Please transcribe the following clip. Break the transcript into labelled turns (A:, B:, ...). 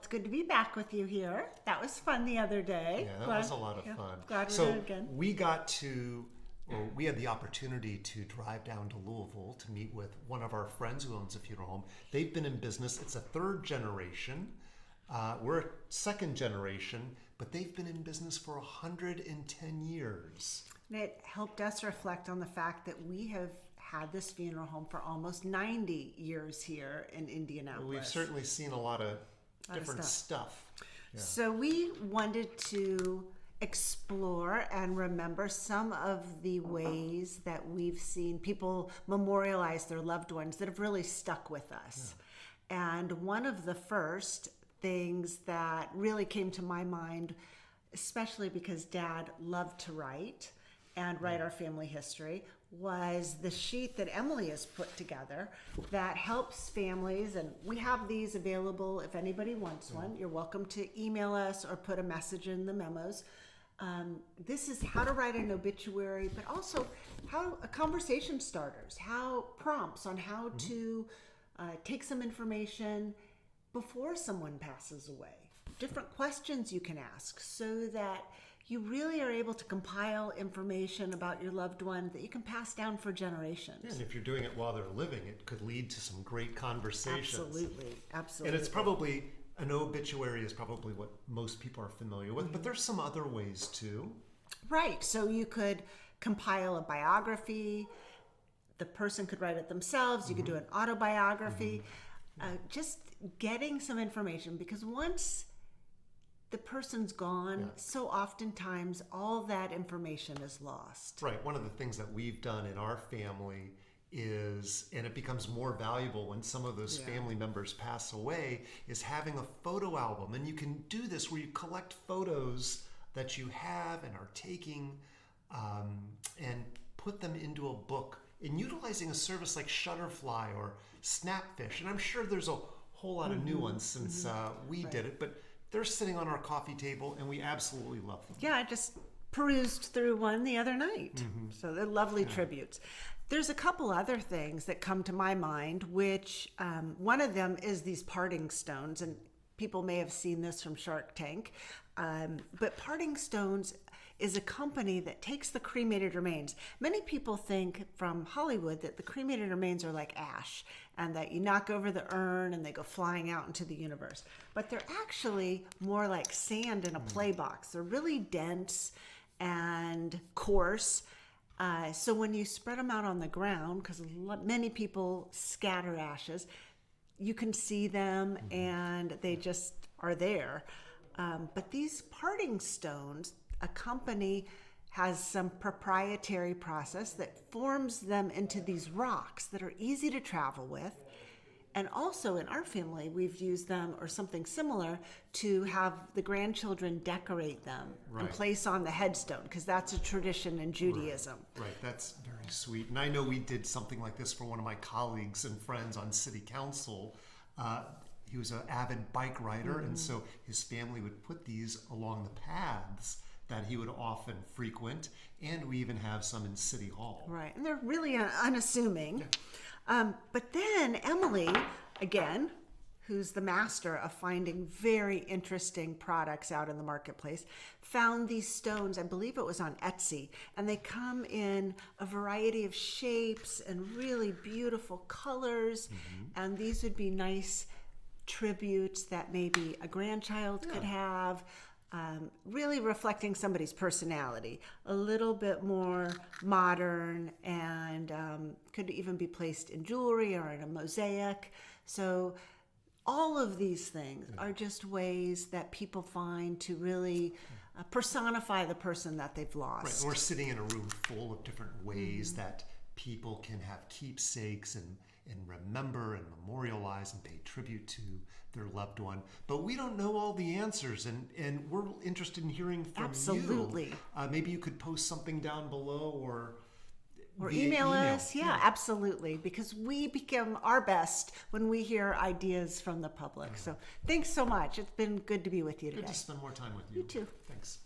A: it's good to be back with you here. That was fun the other day.
B: Yeah, that was a lot of fun.
A: Glad we're doing it again.
B: We had the opportunity to drive down to Louisville to meet with one of our friends who owns a funeral home. They've been in business. It's a third generation. We're a second generation, but they've been in business for 110 years.
A: And it helped us reflect on the fact that we have had this funeral home for almost 90 years here in Indianapolis.
B: We've certainly seen a lot of different stuff. Yeah.
A: So we wanted to explore and remember some of the ways that we've seen people memorialize their loved ones that have really stuck with us. Yeah. And one of the first things that really came to my mind, especially because Dad loved to write and write our family history, was the sheet that Emily has put together that helps families, and we have these available if anybody wants one. You're welcome to email us or put a message in the memos. This is how to write an obituary, but also how conversation starters, how prompts on how to take some information before someone passes away. Different questions you can ask so that you really are able to compile information about your loved one that you can pass down for generations.
B: Yeah, and if you're doing it while they're living, it could lead to some great conversations.
A: Absolutely.
B: And it's probably, an obituary is probably what most people are familiar with, but there's some other ways too.
A: Right, so you could compile a biography, the person could write it themselves, you could do an autobiography, just getting some information, because once the person's gone, so oftentimes all that information is lost.
B: Right. One of the things that we've done in our family is, and it becomes more valuable when some of those family members pass away, is having a photo album. And you can do this where you collect photos that you have and are taking and put them into a book, and utilizing a service like Shutterfly or Snapfish. And I'm sure there's a whole lot of new ones since we did it, but they're sitting on our coffee table, and we absolutely love them.
A: Yeah, I just perused through one the other night. So they're lovely tributes. There's a couple other things that come to my mind, which one of them is these parting stones, and people may have seen this from Shark Tank. But Parting Stones is a company that takes the cremated remains. Many people think from Hollywood that the cremated remains are like ash and that you knock over the urn and they go flying out into the universe. But they're actually more like sand in a play box. They're really dense and coarse. So when you spread them out on the ground, because many people scatter ashes, you can see them and they just are there. But these Parting Stones, a company has some proprietary process that forms them into these rocks that are easy to travel with. And also in our family, we've used them or something similar to have the grandchildren decorate them and place on the headstone, because that's a tradition in Judaism.
B: Right, that's very sweet. And I know we did something like this for one of my colleagues and friends on city council. He was an avid bike rider, and so his family would put these along the paths that he would often frequent, and we even have some in City Hall.
A: Right, and they're really unassuming. But then Emily, again, who's the master of finding very interesting products out in the marketplace, found these stones, I believe it was on Etsy, and they come in a variety of shapes and really beautiful colors, and these would be nice tributes that maybe a grandchild could have, really reflecting somebody's personality, a little bit more modern, and could even be placed in jewelry or in a mosaic. So all of these things are just ways that people find to really personify the person that they've lost.
B: Right. We're sitting in a room full of different ways that people can have keepsakes and remember and memorialize and pay tribute to their loved one. But we don't know all the answers, and we're interested in hearing from
A: Absolutely.
B: you. Maybe you could post something down below or
A: email us. Yeah, absolutely, because we become our best when we hear ideas from the public. So thanks so much. It's been good to be with you today.
B: Good to spend more time with you.
A: You too.
B: Thanks.